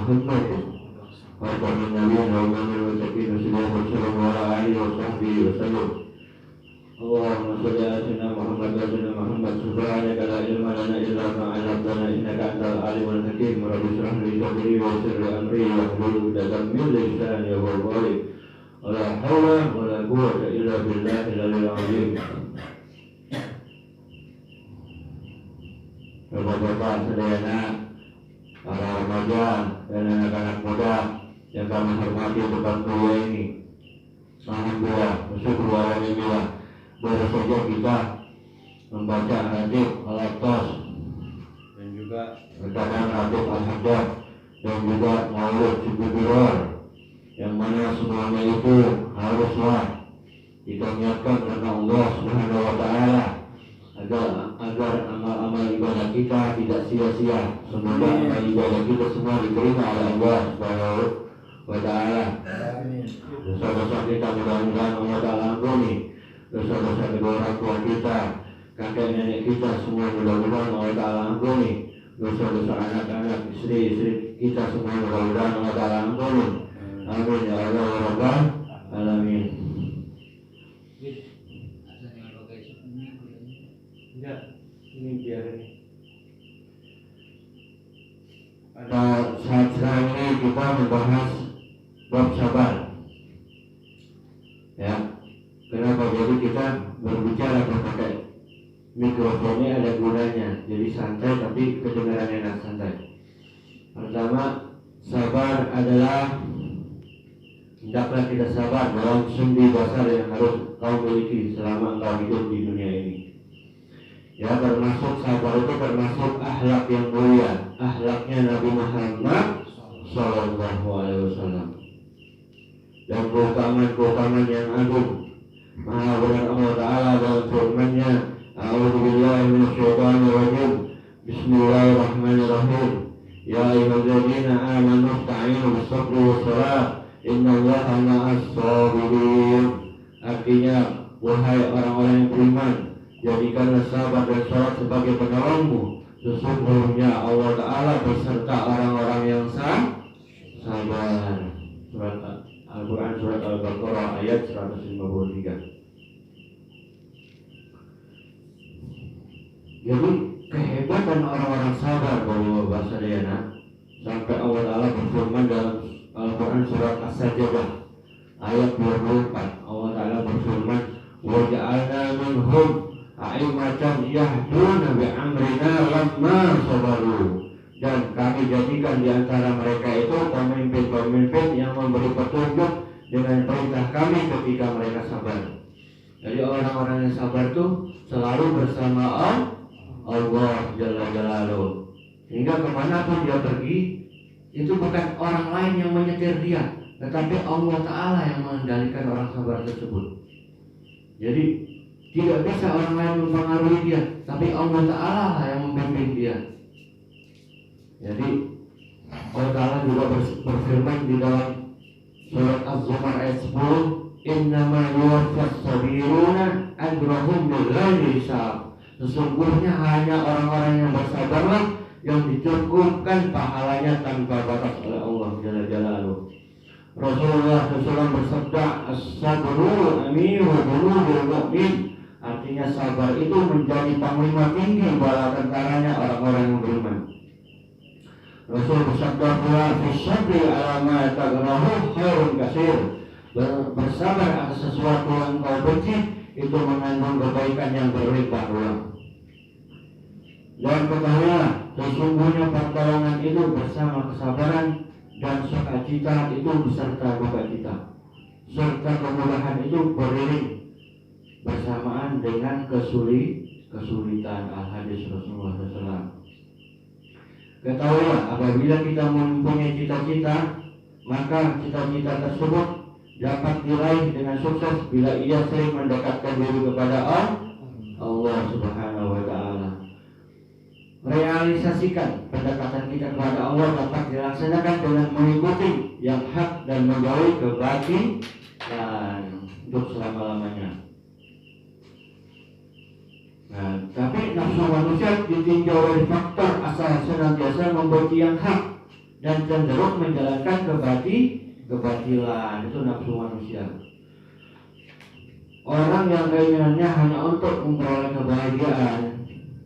Muhammad wa ala nabiyina wa imamil muttaqin sallallahu alaihi wa sallam. Allahumma shalli ala sayyidina Muhammad wa ala Muhammad. Subhanaka la ilma lana illa ma 'allamtana innaka antal alimul hakim. Rabbi shrah li sadri wa yassir li amri wahlul 'uqdatam min lisani yafqahu qawli. La haula wa la quwwata illa billahil 'aliyyil 'azim. Bapak-bapak sedayana, para remaja dan anak-anak muda yang kami hormati tempat mulia ini, alhamdulillah, bersyukur alhamdulillah, baru saja kita membaca hadits al-Aqtas dan juga bacaan hadits al-Haddad dan juga maulid Sibudurar, yang mana semuanya itu haruslah kita niatkan karena Allah Subhanahu wa Ta'ala, agar amal-amal ibadah kita tidak sia-sia. Semoga amal ibadah kita semua diterima oleh Allah Subhanahu wa Ta'ala. Dosa-dosa kita mudah-mudahan Allah Ta'ala ampuni. Dosa-dosa kedua orang tua kita, kakek nenek kita semua mudah-mudahan Allah Ta'ala ampuni. Dosa-dosa anak-anak, istri-istri kita semua mudah-mudahan Allah Ta'ala ampuni. Amin ya Allah ya Rabbal alamin. Enggak, ini biar ini. Pada saat sekarang ini kita membahas bab sabar. Ya, kenapa? Jadi kita berbicara pakai mikrofonnya ada gunanya. Jadi santai tapi kedengarannya enak, santai. Pertama, sabar adalah hendaklah kita sabar dalam sendi dasar yang harus kau miliki selama engkau hidup di dunia ini. Ya, termasuk sabar itu termasuk akhlak yang mulia, akhlaknya Nabi Muhammad Sallallahu Alaihi Wasallam, dan keutamaan yang agung. Maha benar Allah Ta'ala dalam firman-Nya, A'udzubillahi minasyaitonir rajim. Bismillahirrahmanirrahim. Ya ayyuhalladzina amanu ista'inu bis-sabri was-salah. Innallaha ma'as sabirin. Artinya, wahai orang-orang yang beriman, jadikanlah sabar dan salat sebagai penolongmu. Sesungguhnya Allah Ta'ala beserta orang-orang yang sabar. Surat Al-Quran Surat Al-Baqarah ayat 153. Jadi kehebatan orang-orang sabar Bapak-bapak sekalian, sampai Allah Ta'ala berfirman dalam Al-Quran Surat As-Sajdah ayat 24. Allah Ta'ala berfirman, wa ja'alna minhum a'immatan yahduna bi'amrina lamma sabaru. Dan kami jadikan di antara mereka itu pemimpin-pemimpin yang memberi petunjuk dengan perintah kami ketika mereka sabar. Jadi orang-orang yang sabar itu selalu bersama Allah Jalla Jalaluhu. Hingga kemanapun dia pergi, itu bukan orang lain yang menyetir dia, tetapi Allah Ta'ala yang mengendalikan orang sabar tersebut. Jadi tidak bisa orang lain mempengaruhi dia, tapi Allah Ta'ala yang membimbing dia. Jadi Allah Ta'ala juga berfirman di dalam surat Az-Zumar ayat 10, innama yuwaffas sabiruna ajrahum bighairi hisab. Sesungguhnya hanya orang-orang yang bersabarlah yang dicukupkan pahalanya tanpa batas oleh Allah Jalla Jalaluhu. Rasulullah SAW bersabda, as-sabru amiru qulubil mu'min. Artinya sabar itu menjadi panglima tinggi bala tentaranya orang-orang yang beriman. Rasul bersabda pula, "Fisabri ala ma takrahu khairun katsir." Bersabar atas sesuatu yang kau benci itu mengandung kebaikan yang berlimpah ruah. Dan ketahuilah, sesungguhnya pertolongan itu bersama kesabaran, dan sukacita itu beserta dukacita, serta kemudahan itu beriring bersamaan dengan kesulitan. Al-Hadis Rasulullah SAW. Ketahuilah, apabila kita mempunyai cita-cita, maka cita-cita tersebut dapat diraih dengan sukses bila ia sering mendekatkan diri kepada Allah Subhanahu wa Ta'ala. Realisasikan pendekatan kita kepada Allah dapat dilaksanakan dengan mengikuti yang hak dan menjauhi kebatilan untuk selama-lamanya. Nah, tapi nafsu manusia ditinjau dari faktor asal senantiasa membenci yang hak dan cenderung menjalankan kebatilan. Itu nafsu manusia. Orang yang keinginannya hanya untuk memperoleh kebahagiaan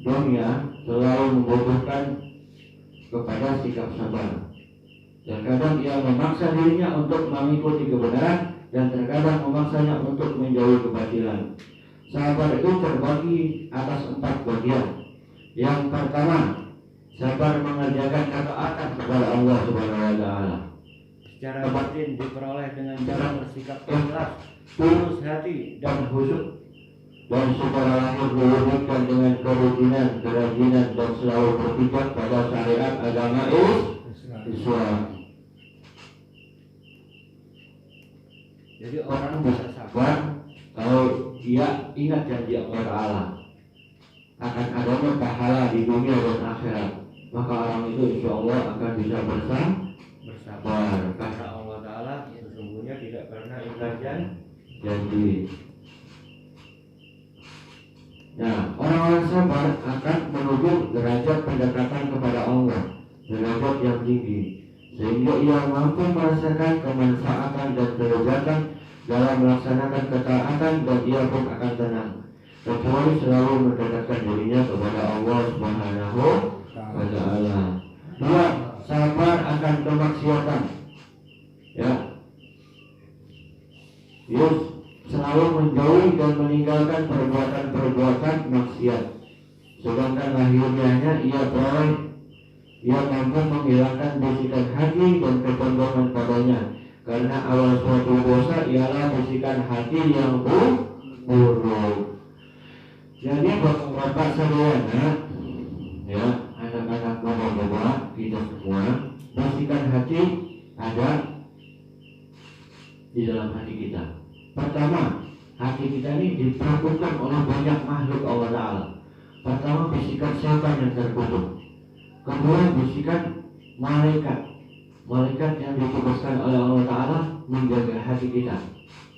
dunia selalu membutuhkan kepada sikap sabar. Terkadang ia memaksa dirinya untuk mengikuti kebenaran dan terkadang memaksanya untuk menjauhi kebatilan. Sabar itu terbagi atas 4 bagian. Yang pertama, sabar mengerjakan ketaatan kepada Allah Subhanahu wa taala. Secara batin diperoleh dengan cara bersikap ikhlas, tulus hati dan khusyuk. Dan secara lahir diwujudkan dengan kerutinan, kerajinan dan selalu berpijak pada syariat agama Islam. Jadi orang bisa sabar kalau ia ingat janji Allah Ta'ala akan adanya pahala di dunia dan akhirat, maka orang itu insya Allah akan bisa bersabar karena Allah Ta'ala sesungguhnya tidak pernah ingkar janji. Nah, orang-orang sabar akan menuju derajat pendekatan kepada Allah, derajat yang tinggi, sehingga ia mampu merasakan kemanfaatan dan kelezatan dalam melaksanakan ketaatan, dan ia pun akan tenang, kecuali selalu mendekatkan dirinya kepada Allah Subhanahu wa taala. 2. Sabar akan kemaksiatan. Ya. Yes, selalu menjauhi dan meninggalkan perbuatan-perbuatan maksiat. Sedangkan lahiriahnya ia mampu menghilangkan bisikan hati dan kecondongan padanya. Karena awal suatu dosa ialah bisikan hati yang buruk. Jadi bapak sekalian, ya, anak-anak bapak-bapak kita semua, bisikan hati ada di dalam hati kita. Pertama, hati kita ini diperbutkan oleh banyak makhluk Allah Ta'ala. Pertama, bisikan setan yang terkutuk. Kedua, bisikan malaikat yang ditugaskan oleh Allah Ta'ala menjaga hati kita.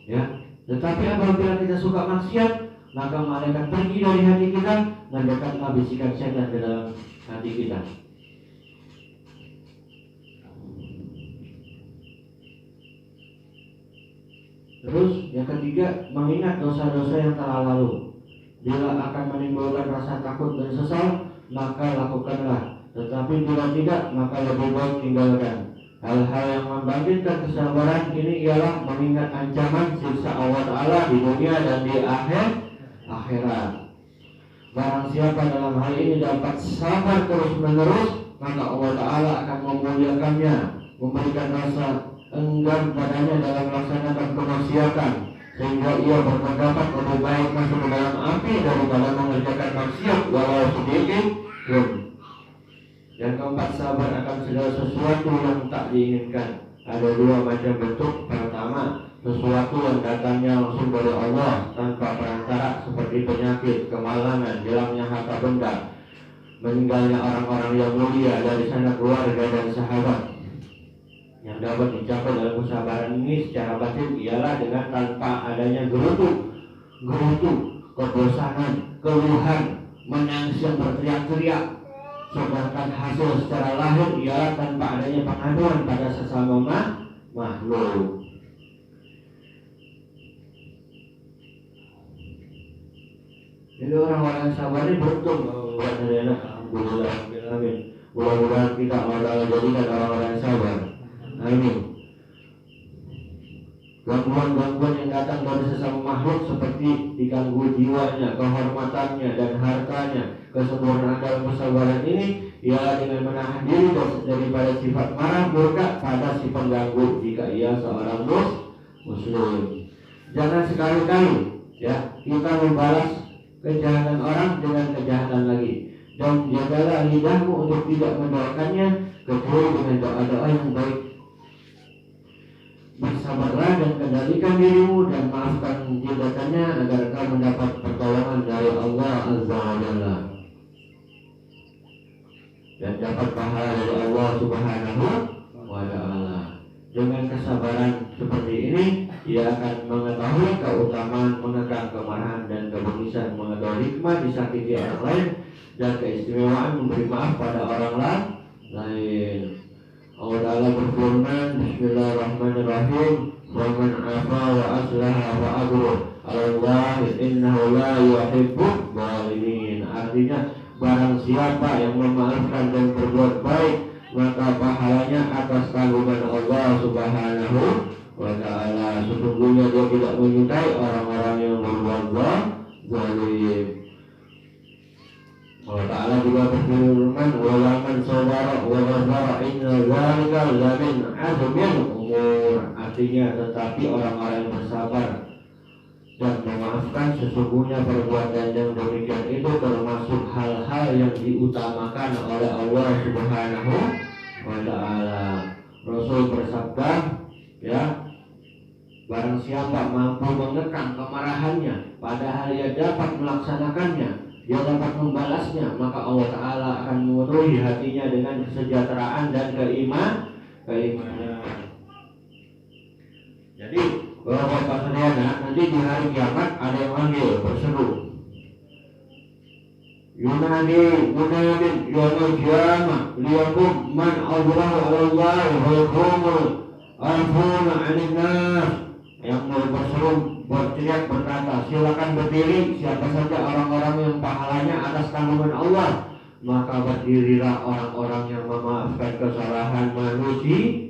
Ya, tetapi apabila kita suka maksiat, maka malaikat pergi dari hati kita, mendekatlah bisikan setan ke dalam hati kita. Terus yang ketiga, mengingat dosa-dosa yang telah lalu. Bila akan menimbulkan rasa takut dan sesal, maka lakukanlah. Tetapi bila tidak, maka lebih baik tinggalkan. Hal-hal yang membangkitkan kesabaran ini ialah mengingat ancaman siksa Allah Ta'ala di dunia dan di akhirat. Barang siapa dalam hal ini dapat sabar terus menerus, maka Allah Ta'ala akan memuliakannya, memberikan rasa enggan padanya dalam melaksanakan kemaksiatan, sehingga ia berpendapat lebih baik masuk ke dalam api daripada mengerjakan maksiat walau sedikit pun. Yang keempat, sabar akan segala sesuatu yang tak diinginkan. Ada 2 macam bentuk. Pertama, sesuatu yang datangnya langsung dari Allah tanpa perantara, seperti penyakit, kemalangan, hilangnya harta benda, meninggalnya orang-orang yang mulia dari sanak keluarga dan sahabat. Yang dapat dicapai dalam kesabaran ini secara batin ialah dengan tanpa adanya gerutu, kebosanan, keluhan, menangis yang berteriak-teriak. Sedangkan hasil secara lahir ialah tanpa adanya pengaduan pada sesama makhluk. Jadi orang-orang sabar ini beruntung. Alhamdulillah, amin. Mudah-mudahan kita jadikan orang-orang sabar. Amin. Gangguan-gangguan yang datang dari sesama makhluk seperti diganggu jiwanya, kehormatannya dan hartanya, kesempurnaan dalam kesabaran ini ialah dengan menahan diri daripada sifat marah murka pada si pengganggu jika ia seorang muslim. Jangan sekali-kali ya kita membalas kejahatan orang dengan kejahatan lagi, dan jagalah lidahmu untuk tidak mendoakannya kecuali dengan doa-doa yang baik. Bersabarlah dan kendalikan dirimu dan maafkan tindakannya agar kau mendapat pertolongan dari Allah Azza wa Jalla dan dapat pahala dari Allah Subhanahu wa taala. Dengan kesabaran seperti ini, ia akan mengetahui keutamaan menekan kemarahan dan kebengisan, mengetahui hikmah disakiti orang lain, dan keistimewaan memberi maaf pada orang lain. Allah Ta'ala berfirman, Bismillahirrahmanirrahim, wa man afa wa aslaha wa ajruh 'ala Allah innahu la yuhibbuz zalimin. Artinya, barang siapa yang memaafkan dan berbuat baik, maka pahalanya atas tanggungan Allah Subhanahu wa Ta'ala. Sesungguhnya Dia tidak menyukai orang-orang yang berbuat zalim. Allah Ta'ala juga berfirman, wa man sabara wa ghafara inna dzalika lamin azmil umur. Artinya, tetapi orang-orang yang bersabar dan memaafkan, sesungguhnya perbuatan yang demikian itu termasuk hal-hal yang diutamakan oleh Allah Subhanahu wa Ta'ala. Rasul bersabda, ya, barang siapa mampu mengekang kemarahannya padahal ia dapat melaksanakannya, dia dapat membalasnya, maka Allah Ta'ala akan memenuhi hatinya dengan kesejahteraan dan keimanan. Jadi Bapak Saudara, nanti di hari kiamat ada yang manggil, berseru, Yunadi munadin yaumil qiyamah liyakum man azrahu 'ala Allah wa yakumul afuna 'anil nas. Yang mau berseru, berteriak, berkata, silakan berdiri siapa saja orang-orang yang pahalanya atas tanggungan Allah, maka berdirilah orang-orang yang memaafkan kesalahan manusia.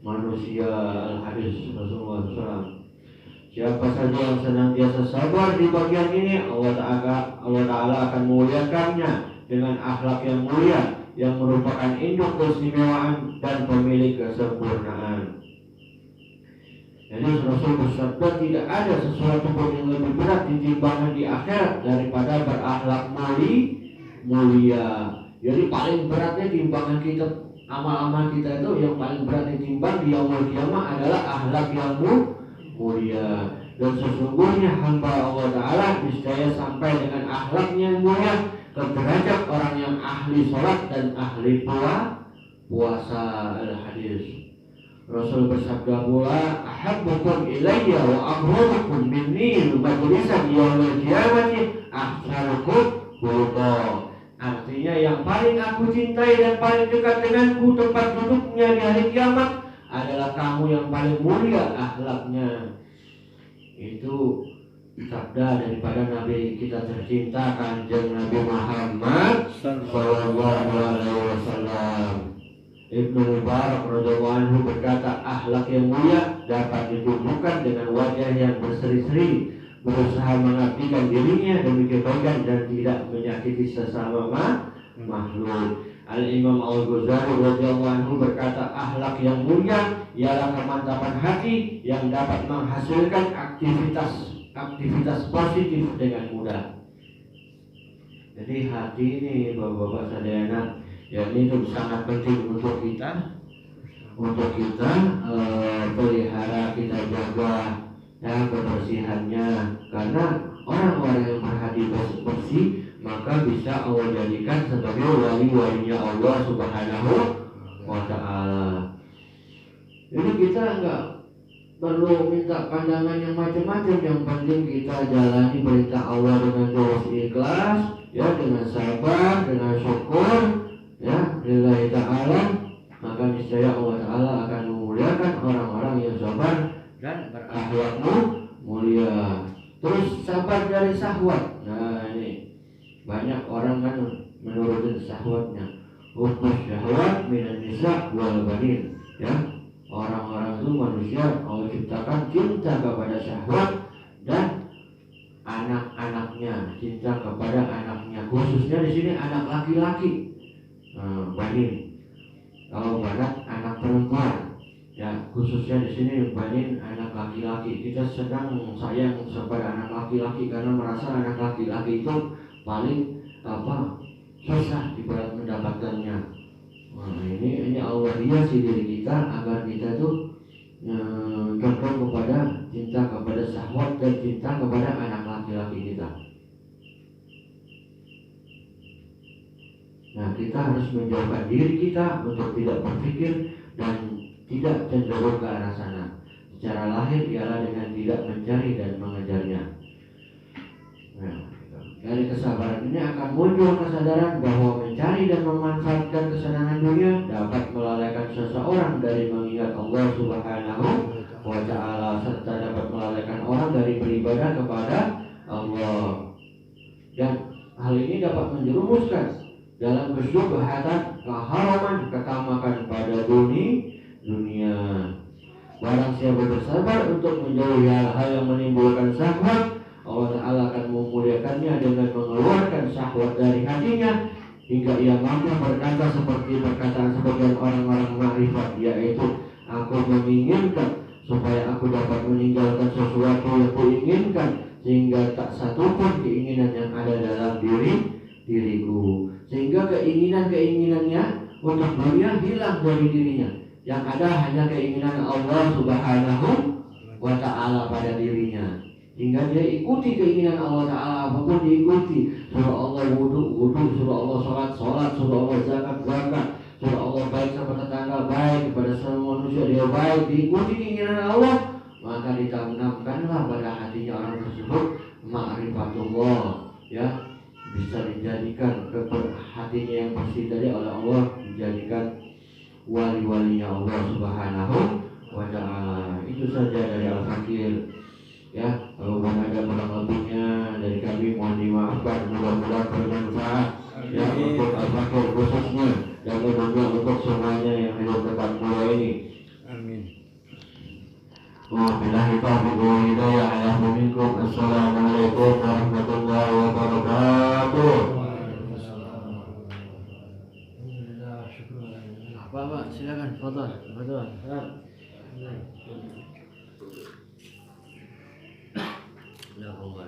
Al-Hadis Rasulullah SAW. Siapa saja yang senantiasa sabar di bagian ini, Allah Ta'ala akan memuliakannya dengan akhlak yang mulia, yang merupakan induk keistimewaan dan pemilik kesempurnaan. Jadi Rasul bersabda, tidak ada sesuatu pun yang lebih berat ditimbangan di akhirat daripada berakhlak mulia. Jadi paling beratnya timbangan kita, amal-amal kita itu yang paling berat ditimbang di yaumul qiyamah adalah akhlak yang mulia. Dan sesungguhnya hamba Allah Ta'ala niscaya sampai dengan akhlaknya yang mulia ke derajat orang yang ahli sholat dan ahli puasa. Al-Hadis. Rasul bersabda pula, ahabbukum ilayya wa akramukum minni majlisan yaumil qiyamati ahsanukum khuluqa. Artinya, yang paling aku cintai dan paling dekat denganku tempat duduknya di hari kiamat adalah kamu yang paling mulia akhlaknya. Itu sabda daripada Nabi kita tercinta, Kanjeng Nabi Muhammad sallallahu alaihi wasallam. Ibnu Mubarak radhiyallahu anhu berkata, akhlak yang mulia dapat ditunjukkan dengan wajah yang berseri-seri, berusaha mengabdikan dirinya demi kebaikan dan tidak menyakiti sesama makhluk. Al-Imam Al-Ghazali radhiyallahu anhu berkata, akhlak yang mulia ialah kemantapan hati yang dapat menghasilkan aktivitas positif dengan mudah. Jadi hati ini, Bapak-bapak sadayana, ya ini itu sangat penting untuk kita pelihara, kita jaga ya kebersihannya, karena orang-orang yang berhati bersih maka bisa Allah jadikan sebagai wali-walinya Allah Subhanahu wa Ta'ala. Jadi kita enggak perlu minta pandangan yang macam-macam, yang penting kita jalani perintah Allah dengan tulus ikhlas, ya, dengan sabar, dengan syukur, ya, lillahi ta'ala, maka niscaya Allah Ta'ala akan memuliakan orang-orang yang sabar dan berakhlak mulia. Terus sabar dari syahwat. Nah ini banyak orang kan menurutin syahwatnya. Hubus syahwat minan nisa wal banin. Ya, orang-orang itu manusia Allah ciptakan cinta kepada syahwat dan anak-anaknya, cinta kepada anaknya. Khususnya di sini anak laki-laki. Banin. Kalau barat anak perempuan. Ya, khususnya di sini banin anak laki-laki. Kita sedang sayang kepada anak laki-laki karena merasa anak laki-laki itu paling susah diberat mendapatkannya. Nah, ini Allah hiasi diri kita agar kita tuh condong kepada cinta kepada syahwat dan cinta kepada anak laki-laki kita. Nah, kita harus menjauhkan diri kita untuk tidak berpikir dan tidak cenderung ke arah sana. Secara lahir ialah dengan tidak mencari dan mengejarnya. Nah, Dari kesabaran ini akan muncul kesadaran bahwa mencari dan memanfaatkan kesenangan dunia dapat melalaikan seseorang dari mengingat Allah Subhanahu wa Ta'ala, serta dapat melalaikan orang dari beribadah kepada Allah. Dan hal ini dapat menjerumuskan dalam kesyubhatan, keharaman, ketamakan pada dunia. Barang siapa bersabar untuk menjauhi hal-hal yang menimbulkan syahwat, Allah Ta'ala akan memuliakannya dengan mengeluarkan syahwat dari hatinya hingga ia mampu berkata seperti perkataan sebagian orang-orang makrifat, yaitu aku menginginkan supaya aku dapat meninggalkan sesuatu yang kuinginkan sehingga tak satupun keinginan yang ada dalam diriku, sehingga keinginannya untuk dunia hilang dari dirinya. Yang ada hanya keinginan Allah Subhanahu wa Ta'ala pada dirinya, hingga dia ikuti keinginan Allah Ta'ala, apapun diikuti. Suruh Allah wudu, suruh Allah sholat, suruh Allah zakat, suruh Allah baik sama tetangga, baik kepada semua manusia, dia baik, diikuti keinginan Allah, maka ditanamkanlah pada hatinya orang tersebut ma'rifatullah, ya, bisa dijadikan hatinya yang bersih tadi oleh Allah, dijadikan wali-walinya Allah Subhanahu wa Ta'ala. Itu saja dari Al-Fakir, ya. Kalau ada kurang lebihnya dari kami mohon dimaafkan, mudah-mudahan bermanfaat, ya, untuk Al-Fakir khususnya dan umumnya untuk semuanya yang hidup dekat pulau ini. Amin. Wabillahi taufiq wal hidayah. Assalamualaikum warahmatullahi wabarakatuh. Pak, silakan, fadhal. Ya Allah.